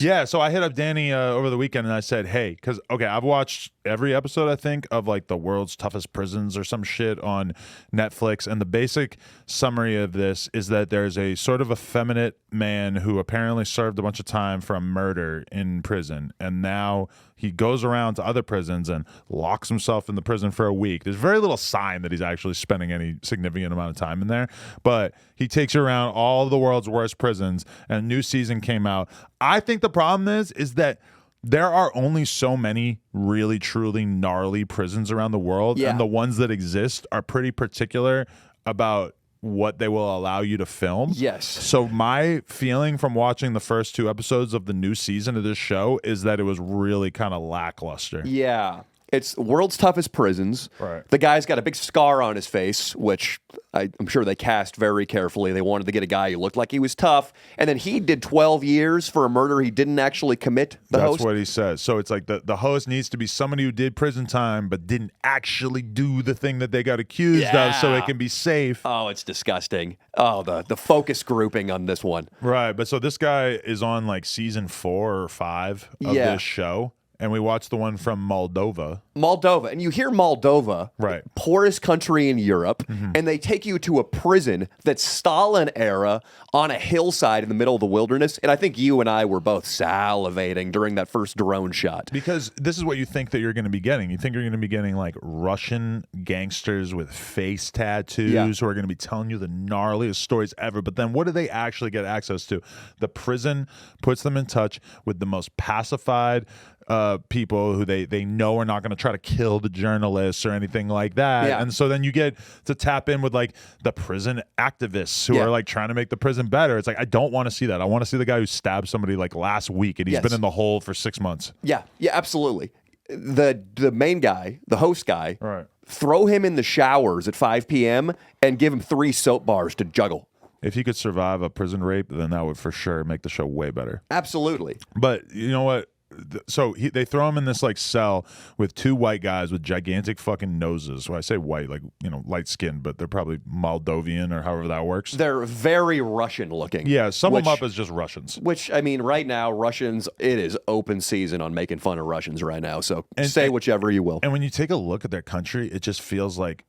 Yeah, so I hit up Danny over the weekend and I said, hey, because, okay, I've watched every episode, I think, of like the world's toughest prisons or some shit on Netflix. And the basic summary of this is that there's a sort of effeminate man who apparently served a bunch of time for a murder in prison. And now he goes around to other prisons and locks himself in the prison for a week. There's very little sign that he's actually spending any significant amount of time in there. But he takes you around all of the world's worst prisons, and a new season came out. I think the problem is that there are only so many really, truly gnarly prisons around the world, and the ones that exist are pretty particular about what they will allow you to film. Yes. So my feeling from watching the first 2 episodes of the new season of this show is that it was really kind of lackluster. Yeah. It's world's toughest prisons. Right. The guy's got a big scar on his face, which I'm sure they cast very carefully. They wanted to get a guy who looked like he was tough. And then he did 12 years for a murder he didn't actually commit, the host. That's what he says. So it's like the host needs to be somebody who did prison time but didn't actually do the thing that they got accused of so it can be safe. Oh, it's disgusting. Oh, the focus grouping on this one. Right. But so this guy is on like season 4 or 5 of this show. And we watched the one from Moldova. And you hear Moldova, right? Poorest country in Europe, and they take you to a prison that's Stalin era on a hillside in the middle of the wilderness. And I think you and I were both salivating during that first drone shot. Because this is what you think that you're going to be getting. You think you're going to be getting like Russian gangsters with face tattoos who are going to be telling you the gnarliest stories ever. But then what do they actually get access to? The prison puts them in touch with the most pacified people who they know are not going to try to kill the journalists or anything like that. Yeah. And so then you get to tap in with like the prison activists who are like trying to make the prison better. It's like, I don't want to see that. I want to see the guy who stabbed somebody like last week and he's been in the hole for 6 months. Yeah, absolutely. The main guy, the host guy, right. Throw him in the showers at 5 p.m. and give him 3 soap bars to juggle. If he could survive a prison rape, then that would for sure make the show way better. Absolutely. But you know what? So they throw him in this like cell with 2 white guys with gigantic fucking noses. Well, I say white, like, you know, light skinned, but they're probably Moldovan or however that works. They're very Russian looking. Yeah, sum them up as just Russians. Which, I mean, right now, Russians, it is open season on making fun of Russians right now. So say whichever you will. And when you take a look at their country, it just feels like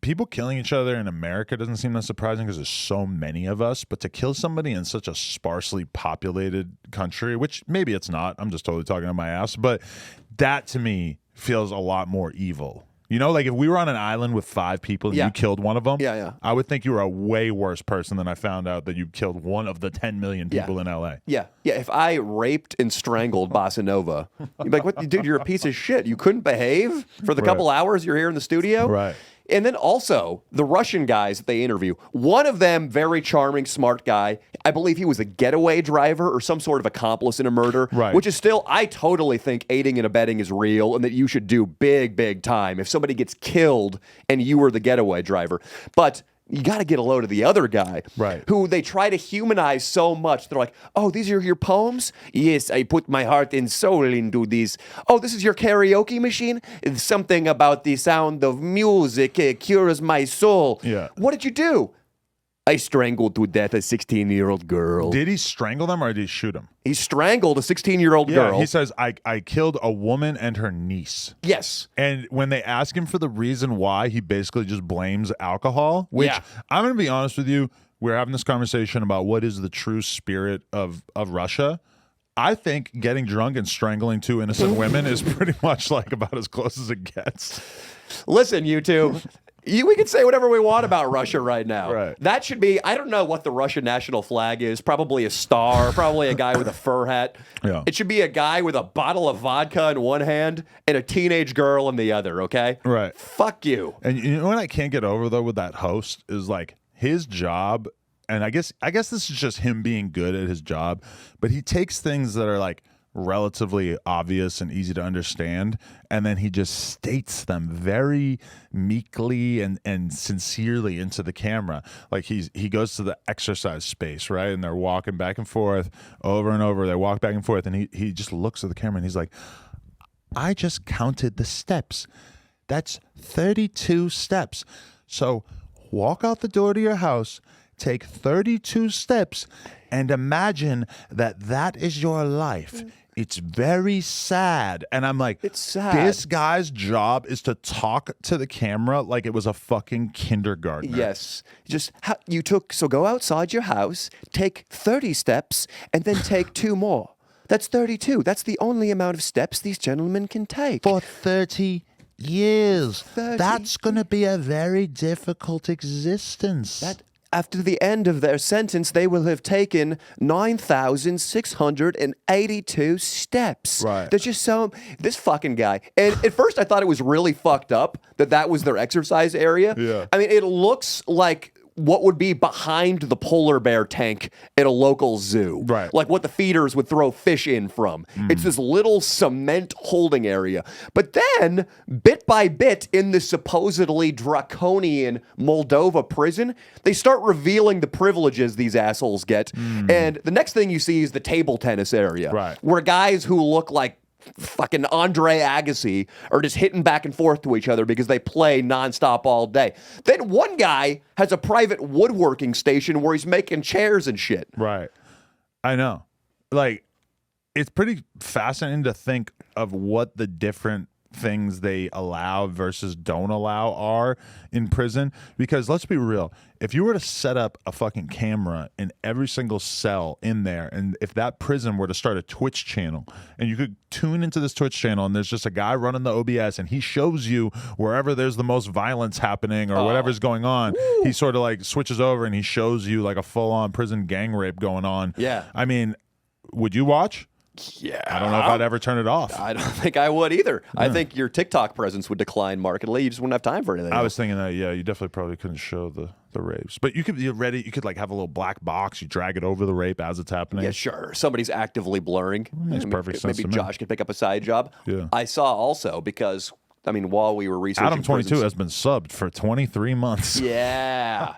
people killing each other in America doesn't seem that surprising because there's so many of us, but to kill somebody in such a sparsely populated country, which maybe it's not, I'm just totally talking on my ass, but that to me feels a lot more evil. You know, like if we were on an island with 5 people and you killed one of them, I would think you were a way worse person than I found out that you killed one of the 10 million people in LA. Yeah. If I raped and strangled Bossa Nova, you'd be like, "What, dude, you're a piece of shit. You couldn't behave for the couple hours you're here in the studio?" Right. And then also, the Russian guys that they interview, one of them, very charming, smart guy. I believe he was a getaway driver or some sort of accomplice in a murder, which is still, I totally think aiding and abetting is real and that you should do big, big time if somebody gets killed and you were the getaway driver. But you got to get a load of the other guy, who they try to humanize so much. They're like, "Oh, these are your poems? Yes, I put my heart and soul into these. Oh, this is your karaoke machine? It's something about the sound of music cures my soul. Yeah. What did you do?" "I strangled to death a 16-year-old girl." Did he strangle them or did he shoot him? He strangled a 16-year-old girl. He says, I killed a woman and her niece. Yes. And when they ask him for the reason why, he basically just blames alcohol, which I'm going to be honest with you, we're having this conversation about what is the true spirit of Russia. I think getting drunk and strangling 2 innocent women is pretty much like about as close as it gets. Listen, you two. We can say whatever we want about Russia right now. Right. That should be, I don't know what the Russian national flag is. Probably a star, probably a guy with a fur hat. Yeah. It should be a guy with a bottle of vodka in one hand and a teenage girl in the other, okay? Right. Fuck you. And you know what I can't get over, though, with that host is like his job, and I guess this is just him being good at his job, but he takes things that are like relatively obvious and easy to understand, and then he just states them very meekly and sincerely into the camera. Like he goes to the exercise space, right, and they're walking back and forth over and over. They walk back and forth, and he just looks at the camera and he's like, "I just counted the steps. That's 32 steps. So walk out the door to your house, take 32 steps, And imagine that is your life. It's very sad. And I'm like, it's sad. This guy's job is to talk to the camera like it was a fucking kindergartner. Yes. So go outside your house, take 30 steps, and then take 2 more. That's 32. That's the only amount of steps these gentlemen can take. For 30 years. 30 That's going to be a very difficult existence. After the end of their sentence, they will have taken 9,682 steps. Right. There's just this fucking guy. And at first I thought it was really fucked up that was their exercise area. Yeah. I mean, it looks like what would be behind the polar bear tank at a local zoo. Right. Like what the feeders would throw fish in from. It's this little cement holding area. But then, bit by bit, in the supposedly draconian Moldova prison, they start revealing the privileges these assholes get. And the next thing you see is the table tennis area. Right. Where guys who look like fucking Andre Agassi are just hitting back and forth to each other because they play nonstop all day. Then one guy has a private woodworking station where he's making chairs and shit. Right. I know. Like, it's pretty fascinating to think of what the different things they allow versus don't allow are in prison. Because let's be real, if you were to set up a fucking camera in every single cell in there, and if that prison were to start a Twitch channel, and you could tune into this Twitch channel, and there's just a guy running the OBS, and he shows you wherever there's the most violence happening or whatever's going on, he sort of like switches over and he shows you like a full-on prison gang rape going on. Yeah. I mean, would you watch? Yeah. I don't know if I'd ever turn it off. I don't think I would either. Yeah. I think your TikTok presence would decline markedly. You just wouldn't have time for anything. I was thinking that, yeah, you definitely probably couldn't show the rapes. But you could be ready. You could like have a little black box. You drag it over the rape as it's happening. Yeah, sure. Somebody's actively blurring. Makes perfect sense Maybe to me. Josh could pick up a side job. Yeah. I saw also because, I mean, while we were researching Adam 22 prisons, has been subbed for 23 months. Yeah.